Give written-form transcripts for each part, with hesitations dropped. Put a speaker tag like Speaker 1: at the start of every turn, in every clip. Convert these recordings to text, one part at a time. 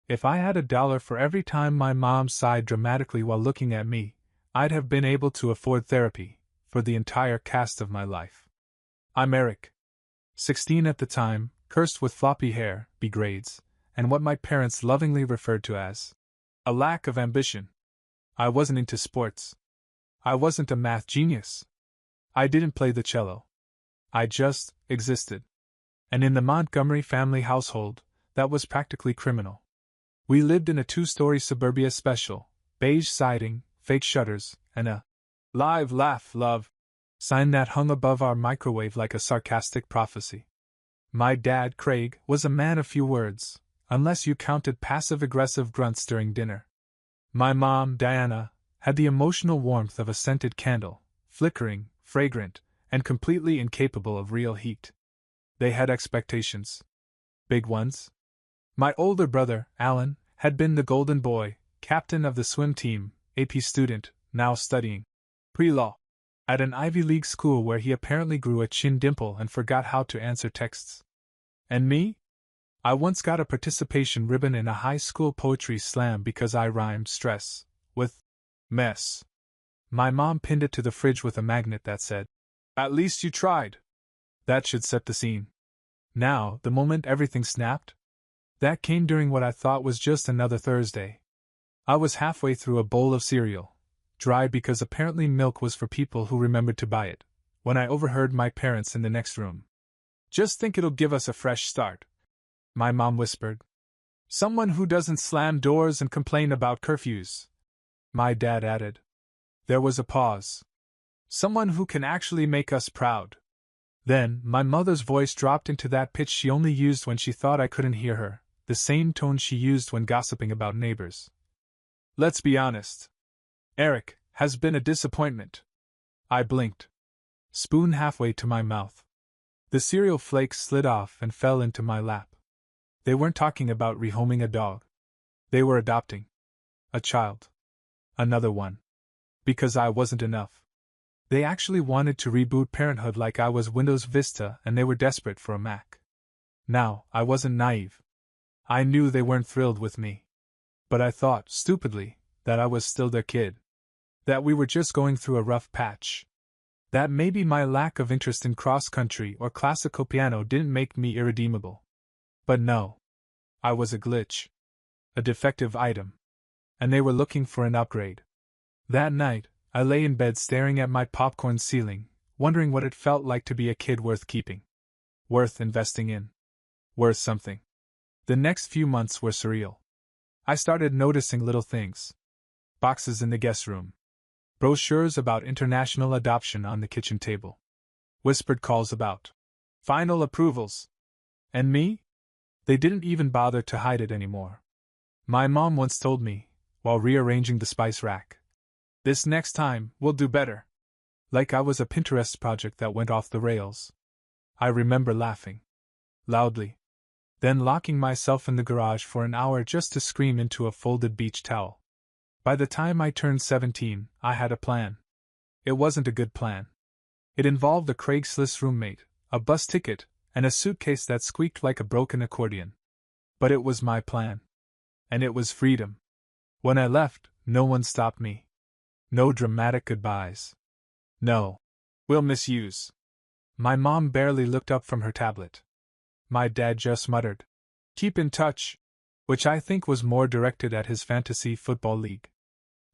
Speaker 1: If I had $1 for every time my mom sighed dramatically while looking at me, I'd have been able to afford therapy for the entire cast of my life. I'm Eric, 16 at the time, cursed with floppy hair, B grades, and what my parents lovingly referred to as a lack of ambition. I wasn't into sports. I wasn't a math genius. I didn't play the cello. I just existed. And in the Montgomery family household, that was practically criminal. We lived in a 2-story suburbia special, beige siding, fake shutters, and a live, laugh, love sign that hung above our microwave like a sarcastic prophecy. My dad, Craig, was a man of few words, unless you counted passive-aggressive grunts during dinner. My mom, Diana, had the emotional warmth of a scented candle, flickering, fragrant, and completely incapable of real heat. They had expectations. Big ones. My older brother, Alan, had been the golden boy, captain of the swim team, AP student, now studying pre-law at an Ivy League school where he apparently grew a chin dimple and forgot how to answer texts. And me? I once got a participation ribbon in a high school poetry slam because I rhymed stress with mess. My mom pinned it to the fridge with a magnet that said, "At least you tried." That should set the scene. Now, the moment everything snapped? That came during what I thought was just another Thursday. I was halfway through a bowl of cereal, dry because apparently milk was for people who remembered to buy it, when I overheard my parents in the next room. "Just think it'll give us a fresh start," my mom whispered. "Someone who doesn't slam doors and complain about curfews," my dad added. There was a pause. "Someone who can actually make us proud." Then, my mother's voice dropped into that pitch she only used when she thought I couldn't hear her, the same tone she used when gossiping about neighbors. "Let's be honest. Eric has been a disappointment." I blinked. Spoon halfway to my mouth. The cereal flakes slid off and fell into my lap. They weren't talking about rehoming a dog. They were adopting a child. Another one. Because I wasn't enough. They actually wanted to reboot parenthood like I was Windows Vista and they were desperate for a Mac. Now, I wasn't naive. I knew they weren't thrilled with me. But I thought, stupidly, that I was still their kid. That we were just going through a rough patch. That maybe my lack of interest in cross-country or classical piano didn't make me irredeemable. But no. I was a glitch. A defective item. And they were looking for an upgrade. That night, I lay in bed staring at my popcorn ceiling, wondering what it felt like to be a kid worth keeping. Worth investing in. Worth something. The next few months were surreal. I started noticing little things. Boxes in the guest room. Brochures about international adoption on the kitchen table. Whispered calls about final approvals. And me? They didn't even bother to hide it anymore. My mom once told me, while rearranging the spice rack, "This next time, we'll do better." Like I was a Pinterest project that went off the rails. I remember laughing. Loudly. Then locking myself in the garage for an hour just to scream into a folded beach towel. By the time I turned 17, I had a plan. It wasn't a good plan. It involved a Craigslist roommate, a bus ticket, and a suitcase that squeaked like a broken accordion. But it was my plan. And it was freedom. When I left, no one stopped me. No dramatic goodbyes. No. "We'll misuse." My mom barely looked up from her tablet. My dad just muttered, "Keep in touch," which I think was more directed at his fantasy football league.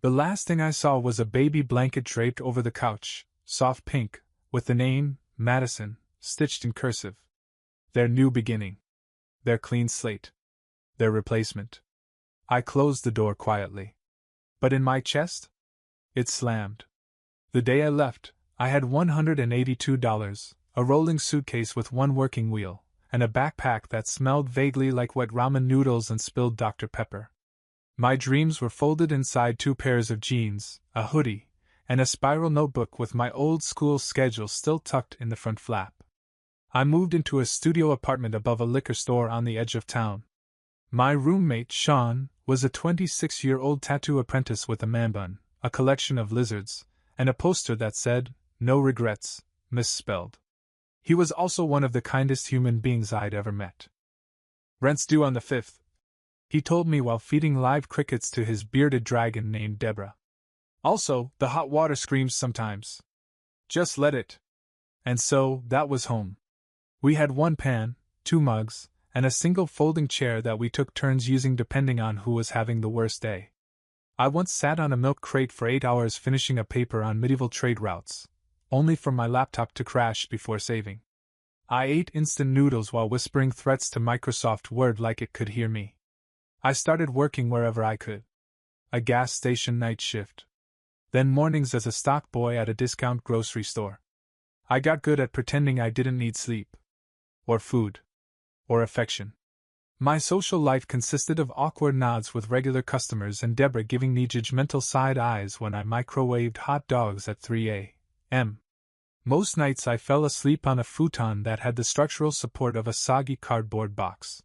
Speaker 1: The last thing I saw was a baby blanket draped over the couch, soft pink, with the name, Madison, stitched in cursive. Their new beginning. Their clean slate. Their replacement. I closed the door quietly. But in my chest? It slammed. The day I left, I had $182, a rolling suitcase with one working wheel, and a backpack that smelled vaguely like wet ramen noodles and spilled Dr. Pepper. My dreams were folded inside 2 pairs of jeans, a hoodie, and a spiral notebook with my old school schedule still tucked in the front flap. I moved into a studio apartment above a liquor store on the edge of town. My roommate, Sean, was a 26-year-old tattoo apprentice with a man bun, a collection of lizards, and a poster that said, "No regrets," misspelled. He was also one of the kindest human beings I'd ever met. "Rent's due on the 5th. he told me while feeding live crickets to his bearded dragon named Deborah. Also, the hot water screams sometimes. Just let it. And so, that was home. We had one pan, 2 mugs, and a single folding chair that we took turns using depending on who was having the worst day. I once sat on a milk crate for 8 hours finishing a paper on medieval trade routes, only for my laptop to crash before saving. I ate instant noodles while whispering threats to Microsoft Word like it could hear me. I started working wherever I could. A gas station night shift. Then mornings as a stock boy at a discount grocery store. I got good at pretending I didn't need sleep. Or food. Or affection. My social life consisted of awkward nods with regular customers and Deborah giving me judgmental side eyes when I microwaved hot dogs at 3 a.m. Most nights I fell asleep on a futon that had the structural support of a soggy cardboard box.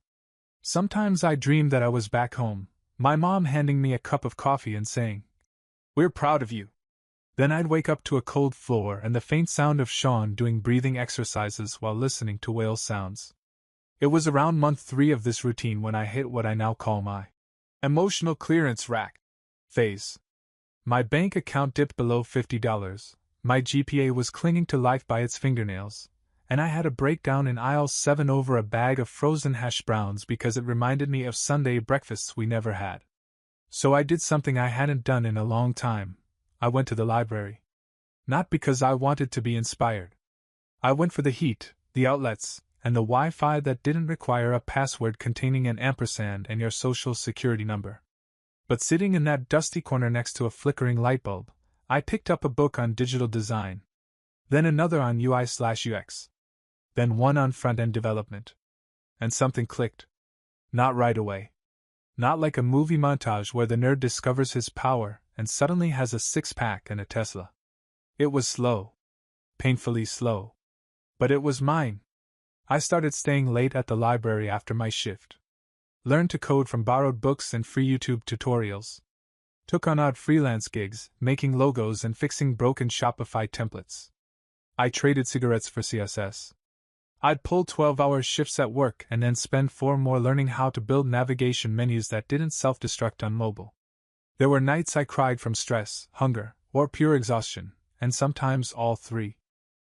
Speaker 1: Sometimes I dreamed that I was back home, my mom handing me a cup of coffee and saying, "We're proud of you." Then I'd wake up to a cold floor and the faint sound of Sean doing breathing exercises while listening to whale sounds. It was around month 3 of this routine when I hit what I now call my emotional clearance rack phase. My bank account dipped below $50, my GPA was clinging to life by its fingernails, and I had a breakdown in aisle 7 over a bag of frozen hash browns because it reminded me of Sunday breakfasts we never had. So I did something I hadn't done in a long time. I went to the library. Not because I wanted to be inspired. I went for the heat, the outlets, and the Wi-Fi that didn't require a password containing an ampersand and your social security number. But sitting in that dusty corner next to a flickering light bulb, I picked up a book on digital design. Then another on UI/UX. Then one on front-end development. And something clicked. Not right away. Not like a movie montage where the nerd discovers his power and suddenly has a six-pack and a Tesla. It was slow. Painfully slow. But it was mine. I started staying late at the library after my shift. Learned to code from borrowed books and free YouTube tutorials. Took on odd freelance gigs, making logos and fixing broken Shopify templates. I traded cigarettes for CSS. I'd pull 12-hour shifts at work and then spend 4 more learning how to build navigation menus that didn't self-destruct on mobile. There were nights I cried from stress, hunger, or pure exhaustion, and sometimes all 3.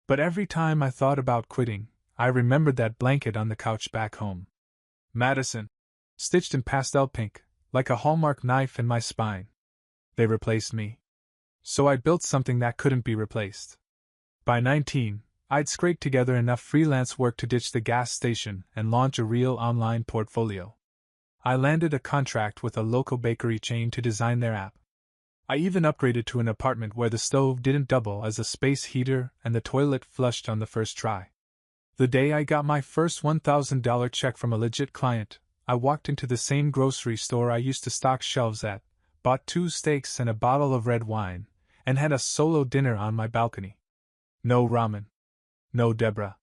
Speaker 1: But every time I thought about quitting, I remembered that blanket on the couch back home. Madison. Stitched in pastel pink, like a Hallmark knife in my spine. They replaced me. So I built something that couldn't be replaced. By 19, I'd scraped together enough freelance work to ditch the gas station and launch a real online portfolio. I landed a contract with a local bakery chain to design their app. I even upgraded to an apartment where the stove didn't double as a space heater and the toilet flushed on the first try. The day I got my first $1,000 check from a legit client, I walked into the same grocery store I used to stock shelves at, bought 2 steaks and a bottle of red wine, and had a solo dinner on my balcony. No ramen. No Deborah.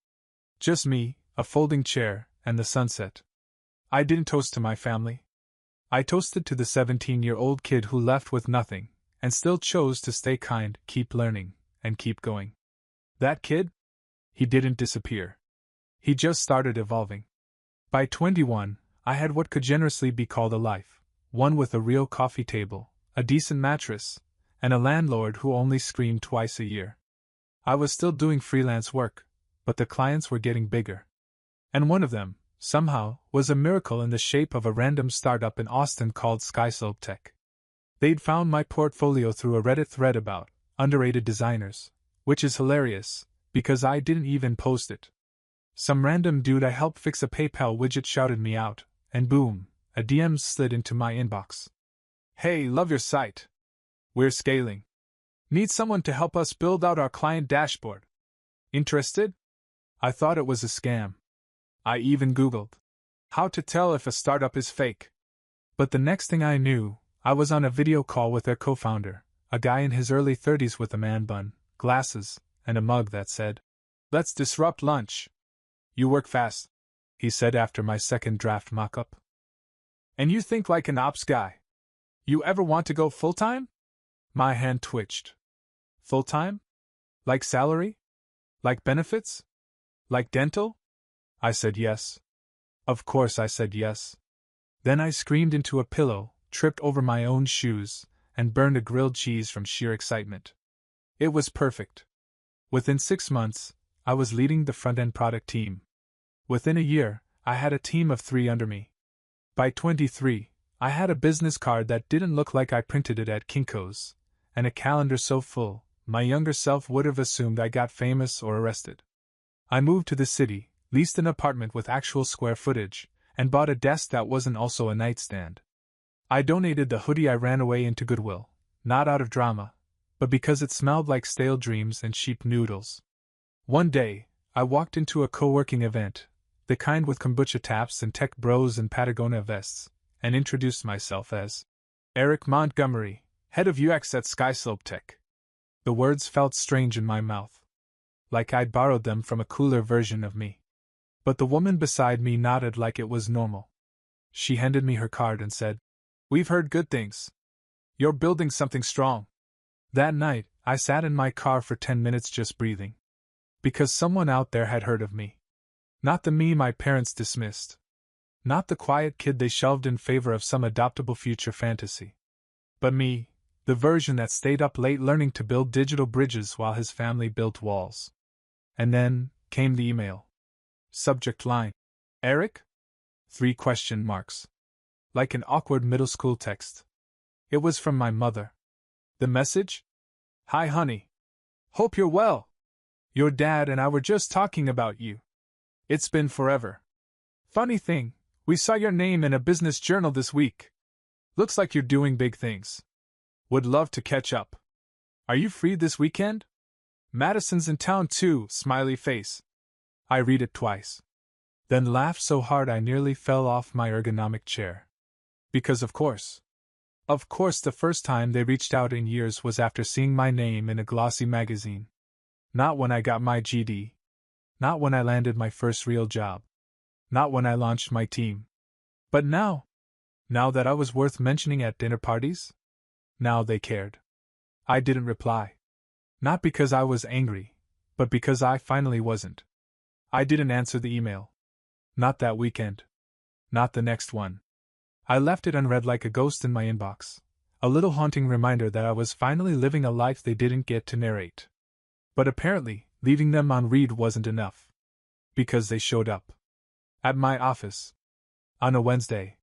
Speaker 1: Just me, a folding chair, and the sunset. I didn't toast to my family. I toasted to the 17-year-old kid who left with nothing, and still chose to stay kind, keep learning, and keep going. That kid? He didn't disappear. He just started evolving. By 21, I had what could generously be called a life, one with a real coffee table, a decent mattress, and a landlord who only screamed twice a year. I was still doing freelance work, but the clients were getting bigger. And one of them, somehow, was a miracle in the shape of a random startup in Austin called Skyslope Tech. They'd found my portfolio through a Reddit thread about underrated designers, which is hilarious, because I didn't even post it. Some random dude I helped fix a PayPal widget shouted me out, and boom, a DM slid into my inbox. "Hey, love your site. We're scaling. Need someone to help us build out our client dashboard. Interested?" I thought it was a scam. I even Googled how to tell if a startup is fake. But the next thing I knew, I was on a video call with their co-founder, a guy in his early 30s with a man bun, glasses, and a mug that said, "Let's disrupt lunch." "You work fast," he said after my second draft mock-up. "And you think like an ops guy. You ever want to go full-time?" My hand twitched. Full-time? Like salary? Like benefits? Like dental? I said yes. Of course I said yes. Then I screamed into a pillow, tripped over my own shoes, and burned a grilled cheese from sheer excitement. It was perfect. Within 6 months, I was leading the front-end product team. Within a year, I had a team of 3 under me. By 23, I had a business card that didn't look like I printed it at Kinko's, and a calendar so full, my younger self would have assumed I got famous or arrested. I moved to the city, leased an apartment with actual square footage, and bought a desk that wasn't also a nightstand. I donated the hoodie I ran away into Goodwill, not out of drama, but because it smelled like stale dreams and sheep noodles. One day, I walked into a co-working event, the kind with kombucha taps and tech bros and Patagonia vests, and introduced myself as Eric Montgomery, head of UX at Skyslope Tech. The words felt strange in my mouth, like I'd borrowed them from a cooler version of me. But the woman beside me nodded like it was normal. She handed me her card and said, "We've heard good things. You're building something strong." That night, I sat in my car for 10 minutes just breathing. Because someone out there had heard of me. Not the me my parents dismissed. Not the quiet kid they shelved in favor of some adoptable future fantasy. But me, the version that stayed up late learning to build digital bridges while his family built walls. And then came the email. Subject line: Eric? 3 question marks. Like an awkward middle school text. It was from my mother. The message? "Hi honey. Hope you're well. Your dad and I were just talking about you. It's been forever. Funny thing, we saw your name in a business journal this week. Looks like you're doing big things. Would love to catch up. Are you free this weekend? Madison's in town too, smiley face." I read it twice. Then laughed so hard I nearly fell off my ergonomic chair. Because of course, the first time they reached out in years was after seeing my name in a glossy magazine. Not when I got my GD. Not when I landed my first real job. Not when I launched my team. But now that I was worth mentioning at dinner parties? Now they cared. I didn't reply. Not because I was angry, but because I finally wasn't. I didn't answer the email. Not that weekend. Not the next one. I left it unread like a ghost in my inbox, a little haunting reminder that I was finally living a life they didn't get to narrate. But apparently, leaving them unread wasn't enough. Because they showed up. At my office. On a Wednesday.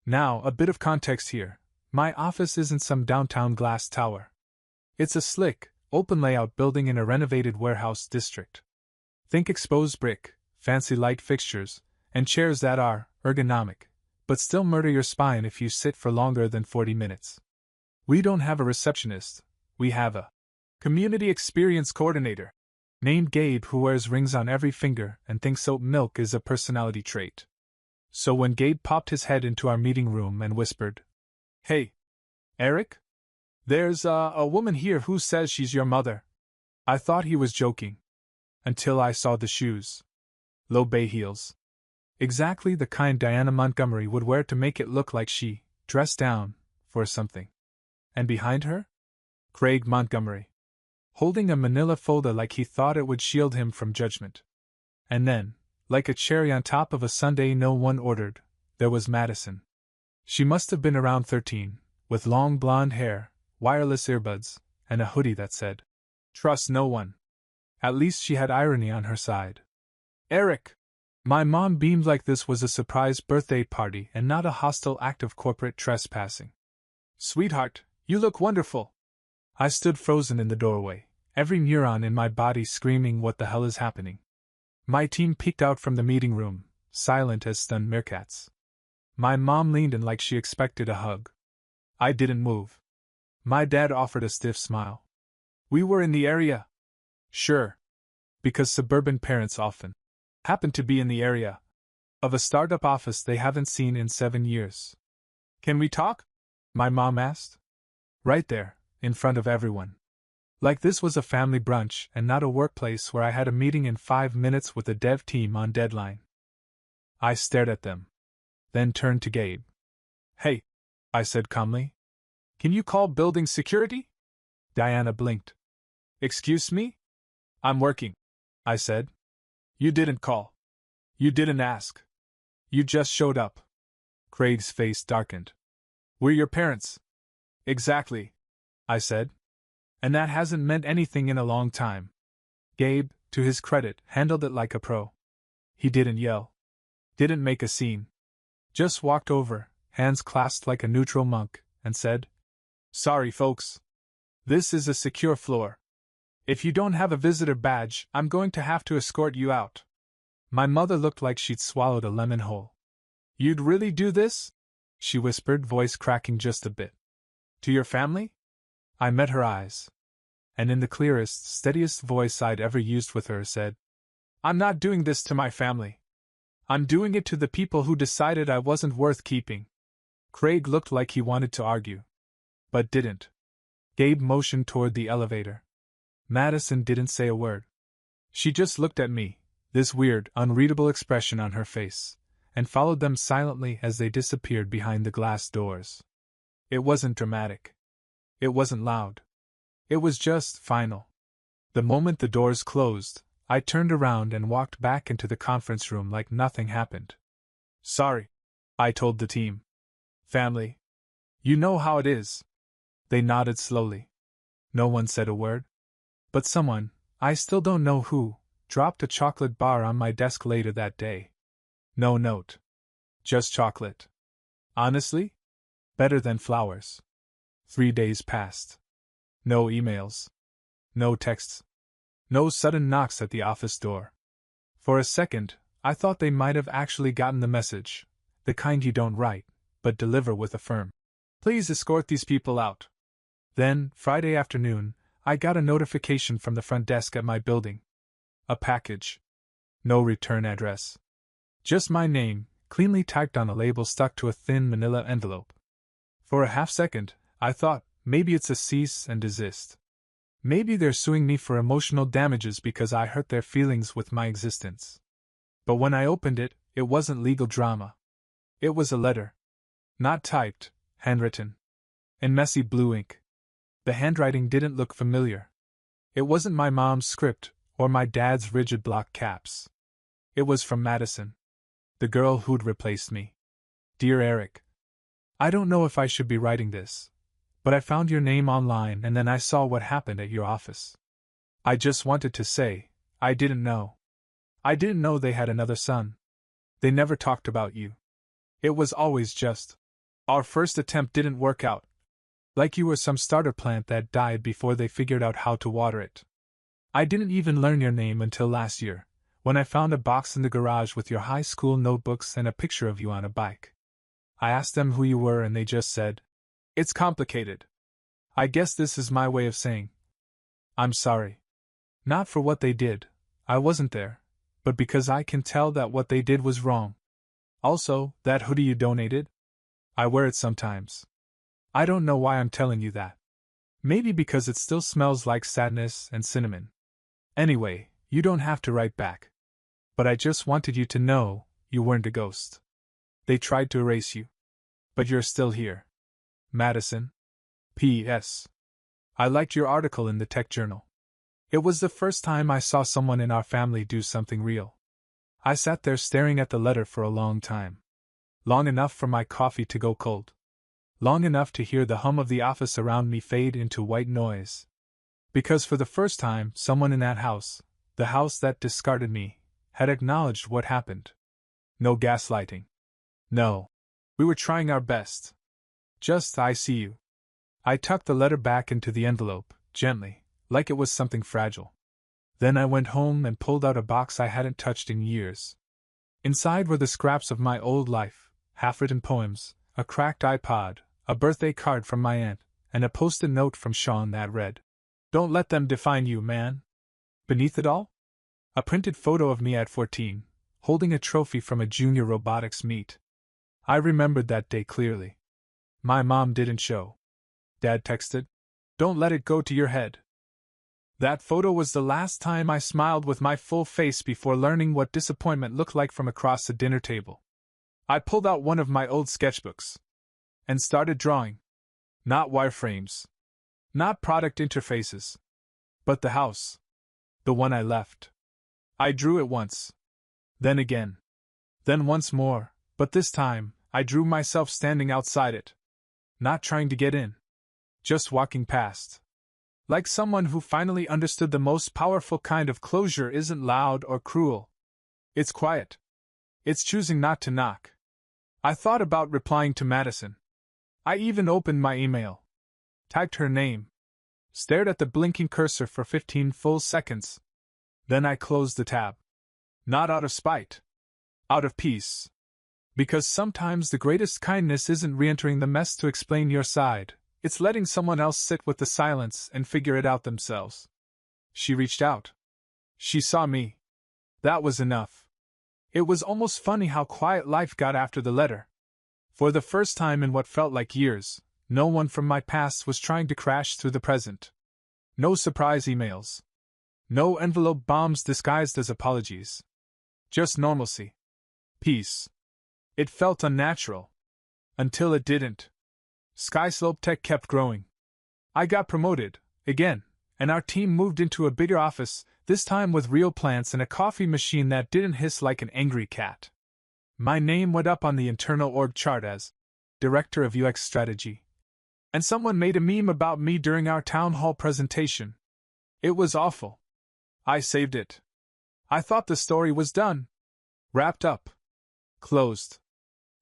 Speaker 1: Now, a bit of context here. My office isn't some downtown glass tower. It's a slick, open layout building in a renovated warehouse district. Think exposed brick, fancy light fixtures, and chairs that are ergonomic, but still murder your spine if you sit for longer than 40 minutes. We don't have a receptionist, we have a community experience coordinator, named Gabe, who wears rings on every finger and thinks oat milk is a personality trait. So when Gabe popped his head into our meeting room and whispered, "Hey, Eric? There's a woman here who says she's your mother," I thought he was joking. Until I saw the shoes. Low bay heels. Exactly the kind Diana Montgomery would wear to make it look like she dressed down for something. And behind her? Craig Montgomery. Holding a manila folder like he thought it would shield him from judgment. And then, like a cherry on top of a sundae no one ordered, there was Madison. She must have been around 13, with long blonde hair, wireless earbuds, and a hoodie that said, "Trust no one." At least she had irony on her side. "Eric!" My mom beamed like this was a surprise birthday party and not a hostile act of corporate trespassing. "Sweetheart, you look wonderful." I stood frozen in the doorway, every neuron in my body screaming, "What the hell is happening?" My team peeked out from the meeting room, silent as stunned meerkats. My mom leaned in like she expected a hug. I didn't move. My dad offered a stiff smile. "We were in the area." "Sure." Because suburban parents often happen to be in the area of a startup office they haven't seen in 7 years. "Can we talk?" my mom asked. Right there, in front of everyone. Like this was a family brunch and not a workplace where I had a meeting in 5 minutes with the dev team on deadline. I stared at them. Then turned to Gabe. "Hey," I said calmly. "Can you call building security?" Diana blinked. "Excuse me? I'm working," I said. "You didn't call. You didn't ask. You just showed up." Craig's face darkened. We're your parents. Exactly, I said. And that hasn't meant anything in a long time. Gabe, to his credit, handled it like a pro. He didn't yell. Didn't make a scene. Just walked over, hands clasped like a neutral monk, and said, Sorry, folks. This is a secure floor. If you don't have a visitor badge, I'm going to have to escort you out. My mother looked like she'd swallowed a lemon whole. You'd really do this? She whispered, voice cracking just a bit. To your family? I met her eyes, and in the clearest, steadiest voice I'd ever used with her said, I'm not doing this to my family. I'm doing it to the people who decided I wasn't worth keeping. Craig looked like he wanted to argue, but didn't. Gabe motioned toward the elevator. Madison didn't say a word. She just looked at me, this weird, unreadable expression on her face, and followed them silently as they disappeared behind the glass doors. It wasn't dramatic. It wasn't loud. It was just final. The moment the doors closed, I turned around and walked back into the conference room like nothing happened. Sorry, I told the team. Family. You know how it is. They nodded slowly. No one said a word. But someone, I still don't know who, dropped a chocolate bar on my desk later that day. No note. Just chocolate. Honestly? Better than flowers. 3 days passed. No emails. No texts. No sudden knocks at the office door. For a second, I thought they might have actually gotten the message, the kind you don't write, but deliver with a firm, Please escort these people out. Then, Friday afternoon, I got a notification from the front desk at my building. A package. No return address. Just my name, cleanly typed on a label stuck to a thin manila envelope. For a half-second, I thought, maybe it's a cease and desist. Maybe they're suing me for emotional damages because I hurt their feelings with my existence. But when I opened it, it wasn't legal drama. It was a letter. Not typed, handwritten. In messy blue ink. The handwriting didn't look familiar. It wasn't my mom's script, or my dad's rigid block caps. It was from Madison. The girl who'd replaced me. Dear Eric. I don't know if I should be writing this, but I found your name online and then I saw what happened at your office. I just wanted to say, I didn't know. I didn't know they had another son. They never talked about you. It was always just, our first attempt didn't work out. Like you were some starter plant that died before they figured out how to water it. I didn't even learn your name until last year, when I found a box in the garage with your high school notebooks and a picture of you on a bike. I asked them who you were and they just said, It's complicated. I guess this is my way of saying, I'm sorry. Not for what they did, I wasn't there, but because I can tell that what they did was wrong. Also, that hoodie you donated? I wear it sometimes. I don't know why I'm telling you that. Maybe because it still smells like sadness and cinnamon. Anyway, you don't have to write back. But I just wanted you to know, you weren't a ghost. They tried to erase you. But you're still here. Madison. P.S. I liked your article in the Tech Journal. It was the first time I saw someone in our family do something real. I sat there staring at the letter for a long time. Long enough for my coffee to go cold. Long enough to hear the hum of the office around me fade into white noise. Because for the first time, someone in that house, the house that discarded me, had acknowledged what happened. No gaslighting. No. We were trying our best. Just I see you. I tucked the letter back into the envelope, gently, like it was something fragile. Then I went home and pulled out a box I hadn't touched in years. Inside were the scraps of my old life, half-written poems, a cracked iPod, a birthday card from my aunt, and a post-it note from Sean that read, Don't let them define you, man. Beneath it all? A printed photo of me at 14, holding a trophy from a junior robotics meet. I remembered that day clearly. My mom didn't show. Dad texted, Don't let it go to your head. That photo was the last time I smiled with my full face before learning what disappointment looked like from across the dinner table. I pulled out one of my old sketchbooks and started drawing. Not wireframes. Not product interfaces. But the house. The one I left. I drew it once. Then again. Then once more, but this time, I drew myself standing outside it. Not trying to get in. Just walking past. Like someone who finally understood the most powerful kind of closure isn't loud or cruel. It's quiet. It's choosing not to knock. I thought about replying to Madison. I even opened my email. Typed her name. Stared at the blinking cursor for 15 full seconds. Then I closed the tab. Not out of spite. Out of peace. Because sometimes the greatest kindness isn't re-entering the mess to explain your side, it's letting someone else sit with the silence and figure it out themselves. She reached out. She saw me. That was enough. It was almost funny how quiet life got after the letter. For the first time in what felt like years, no one from my past was trying to crash through the present. No surprise emails. No envelope bombs disguised as apologies. Just normalcy. Peace. It felt unnatural. Until it didn't. Skyslope Tech kept growing. I got promoted, again, and our team moved into a bigger office, this time with real plants and a coffee machine that didn't hiss like an angry cat. My name went up on the internal org chart as Director of UX Strategy. And someone made a meme about me during our town hall presentation. It was awful. I saved it. I thought the story was done. Wrapped up. Closed.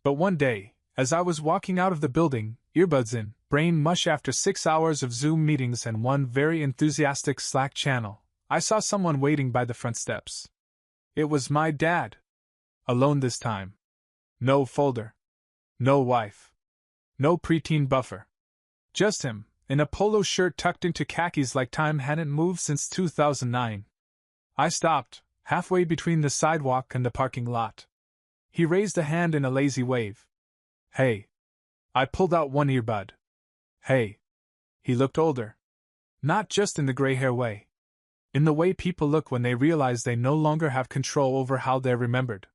Speaker 1: But one day, as I was walking out of the building, earbuds in, brain mush after 6 hours of Zoom meetings and one very enthusiastic Slack channel, I saw someone waiting by the front steps. It was my dad. Alone this time. No folder. No wife. No preteen buffer. Just him, in a polo shirt tucked into khakis like time hadn't moved since 2009. I stopped, halfway between the sidewalk and the parking lot. He raised a hand in a lazy wave. Hey. I pulled out one earbud. Hey. He looked older. Not just in the gray hair way. In the way people look when they realize they no longer have control over how they're remembered.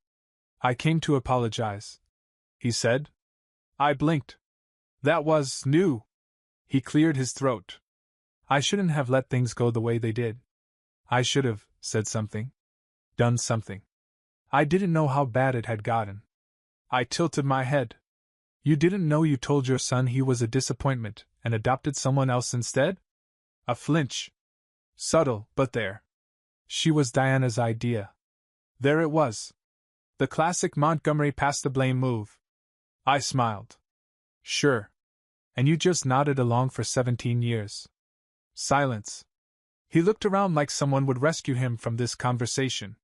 Speaker 1: I came to apologize, he said. I blinked. That was new. He cleared his throat. I shouldn't have let things go the way they did. I should have said something. Done something. I didn't know how bad it had gotten. I tilted my head. You didn't know you told your son he was a disappointment and adopted someone else instead? A flinch. Subtle, but there. She was Diana's idea. There it was. The classic Montgomery pass the blame move. I smiled. Sure. And you just nodded along for 17 years. Silence. He looked around like someone would rescue him from this conversation.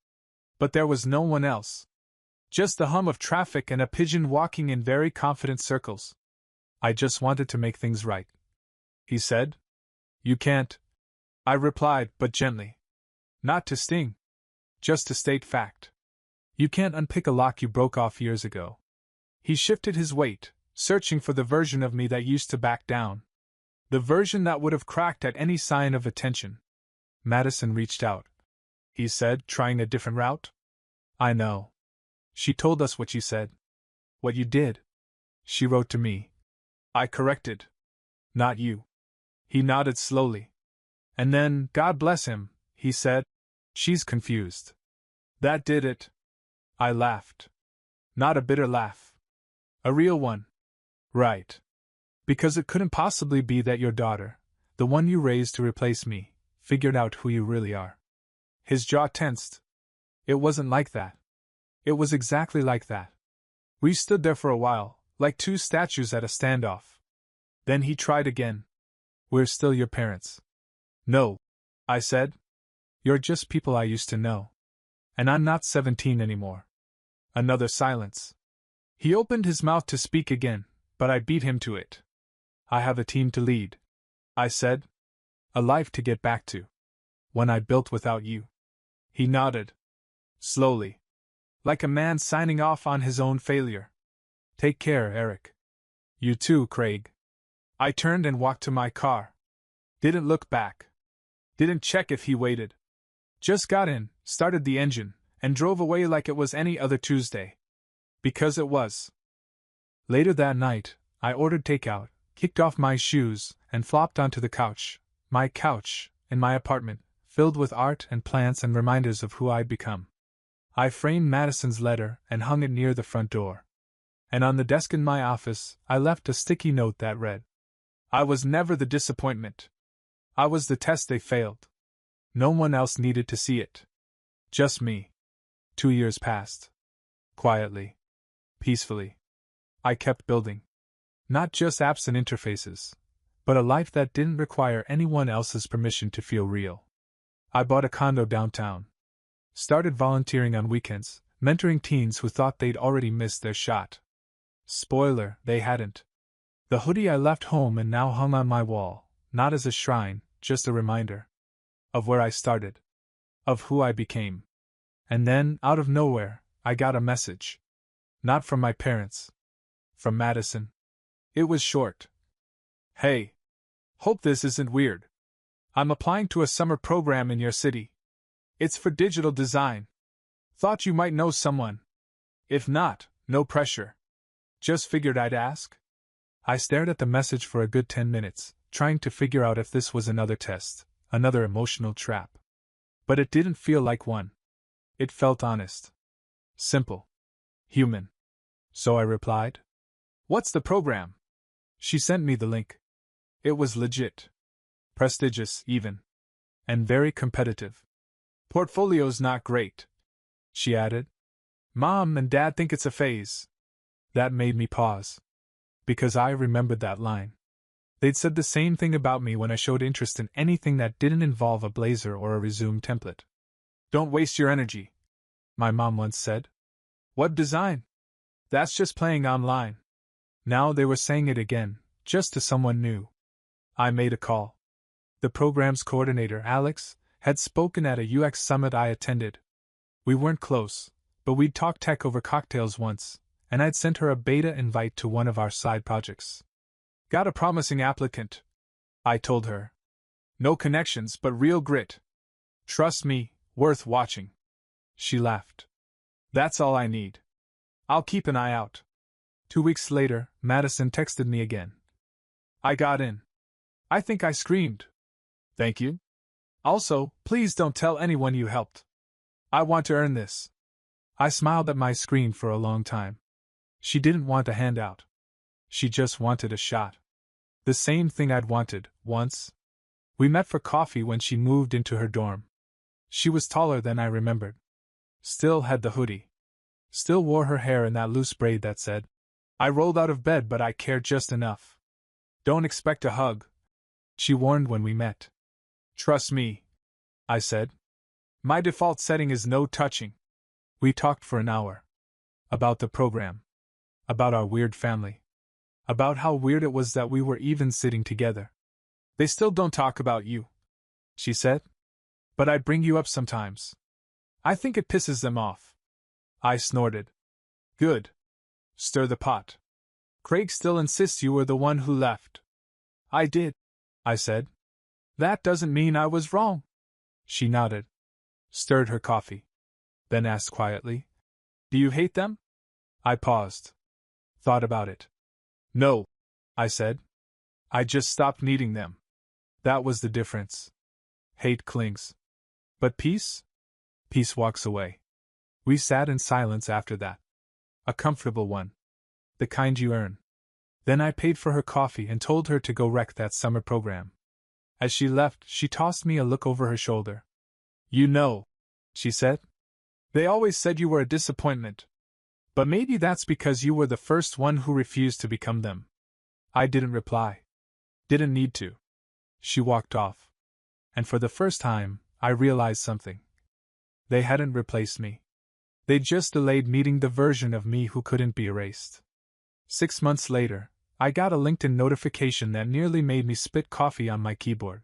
Speaker 1: But there was no one else. Just the hum of traffic and a pigeon walking in very confident circles. I just wanted to make things right. He said. You can't. I replied, but gently. Not to sting. Just to state fact. You can't unpick a lock you broke off years ago. He shifted his weight, searching for the version of me that used to back down. The version that would have cracked at any sign of attention. Madison reached out. He said, trying a different route. I know. She told us what you said. What you did. She wrote to me. I corrected. Not you. He nodded slowly. And then, God bless him, he said. She's confused. That did it. I laughed. Not a bitter laugh. A real one. Right. Because it couldn't possibly be that your daughter, the one you raised to replace me, figured out who you really are. His jaw tensed. It wasn't like that. It was exactly like that. We stood there for a while, like two statues at a standoff. Then he tried again. We're still your parents. No, I said. You're just people I used to know. And I'm not 17 anymore. Another silence. He opened his mouth to speak again, but I beat him to it. I have a team to lead, I said. A life to get back to. One I built without you. He nodded. Slowly. Like a man signing off on his own failure. Take care, Eric. You too, Craig. I turned and walked to my car. Didn't look back. Didn't check if he waited. Just got in, started the engine, and drove away like it was any other Tuesday. Because it was. Later that night, I ordered takeout, kicked off my shoes, and flopped onto the couch, my couch, in my apartment, filled with art and plants and reminders of who I'd become. I framed Madison's letter and hung it near the front door. And on the desk in my office, I left a sticky note that read, "I was never the disappointment. I was the test they failed." No one else needed to see it. Just me. 2 years passed. Quietly. Peacefully. I kept building. Not just apps and interfaces, but a life that didn't require anyone else's permission to feel real. I bought a condo downtown. Started volunteering on weekends, mentoring teens who thought they'd already missed their shot. Spoiler, they hadn't. The hoodie I left home and now hung on my wall, not as a shrine, just a reminder. Of where I started. Of who I became. And then, out of nowhere, I got a message. Not from my parents. From Madison. It was short. "Hey. Hope this isn't weird. I'm applying to a summer program in your city. It's for digital design. Thought you might know someone. If not, no pressure. Just figured I'd ask." I stared at the message for a good 10 minutes, trying to figure out if this was another test, another emotional trap. But it didn't feel like one. It felt honest. Simple. Human. So I replied, "What's the program?" She sent me the link. It was legit. Prestigious, even. And very competitive. "Portfolio's not great," she added. "Mom and Dad think it's a phase." That made me pause. Because I remembered that line. They'd said the same thing about me when I showed interest in anything that didn't involve a blazer or a resume template. "Don't waste your energy," my mom once said. "What design? That's just playing online." Now they were saying it again, just to someone new. I made a call. The program's coordinator, Alex, had spoken at a UX summit I attended. We weren't close, but we'd talked tech over cocktails once, and I'd sent her a beta invite to one of our side projects. "Got a promising applicant," I told her. "No connections, but real grit. Trust me, worth watching." She laughed. "That's all I need. I'll keep an eye out." 2 weeks later, Madison texted me again. "I got in." I think I screamed. "Thank you. Also, please don't tell anyone you helped. I want to earn this." I smiled at my screen for a long time. She didn't want a handout. She just wanted a shot. The same thing I'd wanted, once. We met for coffee when she moved into her dorm. She was taller than I remembered. Still had the hoodie. Still wore her hair in that loose braid that said, "I rolled out of bed but I cared just enough." "Don't expect a hug," she warned when we met. "Trust me," I said. "My default setting is no touching." We talked for an hour. About the program. About our weird family. About how weird it was that we were even sitting together. "They still don't talk about you," she said. "But I bring you up sometimes. I think it pisses them off." I snorted. "Good. Stir the pot. Craig still insists you were the one who left." "I did," I said. "That doesn't mean I was wrong." She nodded. Stirred her coffee. Then asked quietly, "Do you hate them?" I paused. Thought about it. "No," I said. "I just stopped needing them." That was the difference. Hate clings. But peace? Peace walks away. We sat in silence after that. A comfortable one. The kind you earn. Then I paid for her coffee and told her to go wreck that summer program. As she left, she tossed me a look over her shoulder. "You know," she said, "they always said you were a disappointment. But maybe that's because you were the first one who refused to become them." I didn't reply. Didn't need to. She walked off. And for the first time, I realized something. They hadn't replaced me. They'd just delayed meeting the version of me who couldn't be erased. 6 months later, I got a LinkedIn notification that nearly made me spit coffee on my keyboard.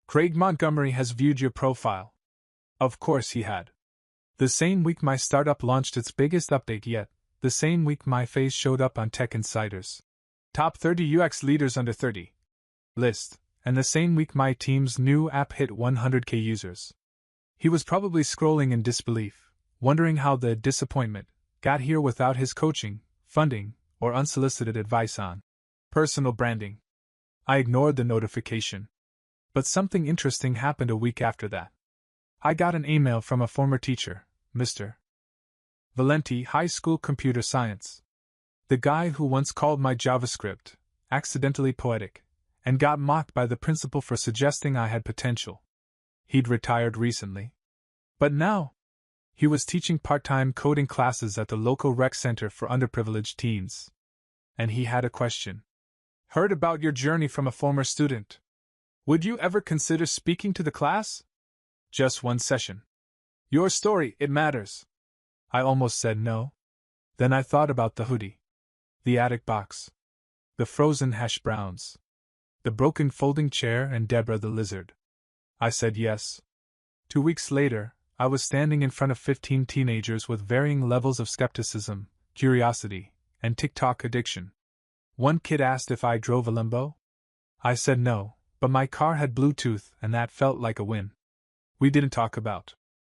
Speaker 1: "Craig Montgomery has viewed your profile." Of course he had. The same week my startup launched its biggest update yet, the same week my face showed up on Tech Insider's Top 30 UX Leaders Under 30 list, and the same week my team's new app hit 100K users. He was probably scrolling in disbelief, wondering how the disappointment got here without his coaching, funding, or unsolicited advice on personal branding. I ignored the notification. But something interesting happened a week after that. I got an email from a former teacher, Mr. Valenti, high school computer science. The guy who once called my JavaScript accidentally poetic, and got mocked by the principal for suggesting I had potential. He'd retired recently. But now, he was teaching part-time coding classes at the local rec center for underprivileged teens. And he had a question. Heard about your journey from a former student. Would you ever consider speaking to the class? Just one session. Your story, it matters. I almost said no. Then I thought about the hoodie, the attic box, the frozen hash browns, the broken folding chair, and Deborah the lizard. I said yes. 2 weeks later, I was standing in front of 15 teenagers with varying levels of skepticism, curiosity, and TikTok addiction. One kid asked if I drove a Lambo. I said no, but my car had Bluetooth, and that felt like a win. We didn't talk about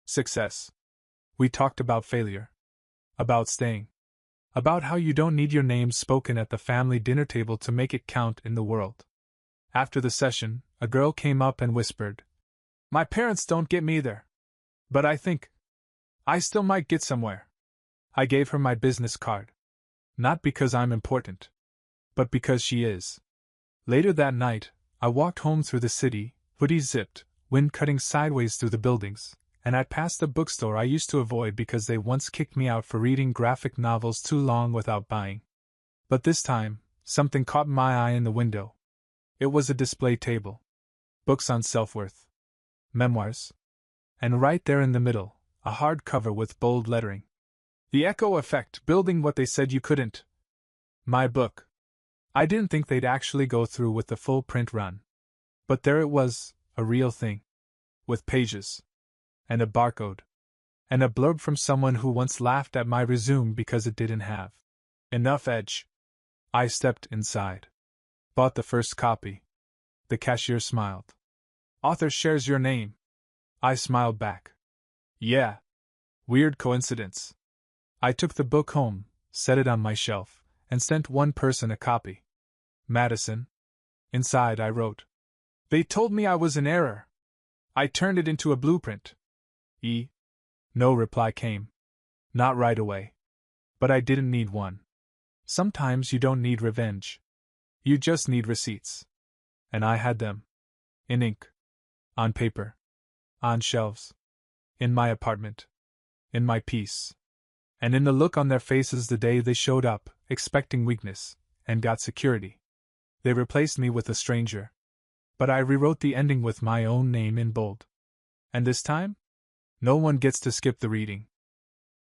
Speaker 1: success. We talked about failure. About staying. About how you don't need your name spoken at the family dinner table to make it count in the world. After the session, a girl came up and whispered, "My parents don't get me either. But I think I still might get somewhere." I gave her my business card. Not because I'm important, but because she is. Later that night, I walked home through the city, hoodie zipped, wind cutting sideways through the buildings, and I passed a bookstore I used to avoid because they once kicked me out for reading graphic novels too long without buying. But this time, something caught my eye in the window. It was a display table. Books on self-worth. Memoirs. And right there in the middle, a hardcover with bold lettering. The Echo Effect, Building What They Said You Couldn't. My book. I didn't think they'd actually go through with the full print run. But there it was, a real thing. With pages. And a barcode. And a blurb from someone who once laughed at my resume because it didn't have enough edge. I stepped inside. Bought the first copy. The cashier smiled. "Author shares your name." I smiled back. "Yeah. Weird coincidence." I took the book home, set it on my shelf, and sent one person a copy. Madison. Inside I wrote. "They told me I was in error. I turned it into a blueprint." No reply came. Not right away. But I didn't need one. Sometimes you don't need revenge. You just need receipts. And I had them. In ink. On paper. On shelves. In my apartment. In my piece. And in the look on their faces the day they showed up, expecting weakness, and got security. They replaced me with a stranger. But I rewrote the ending with my own name in bold. And this time? No one gets to skip the reading.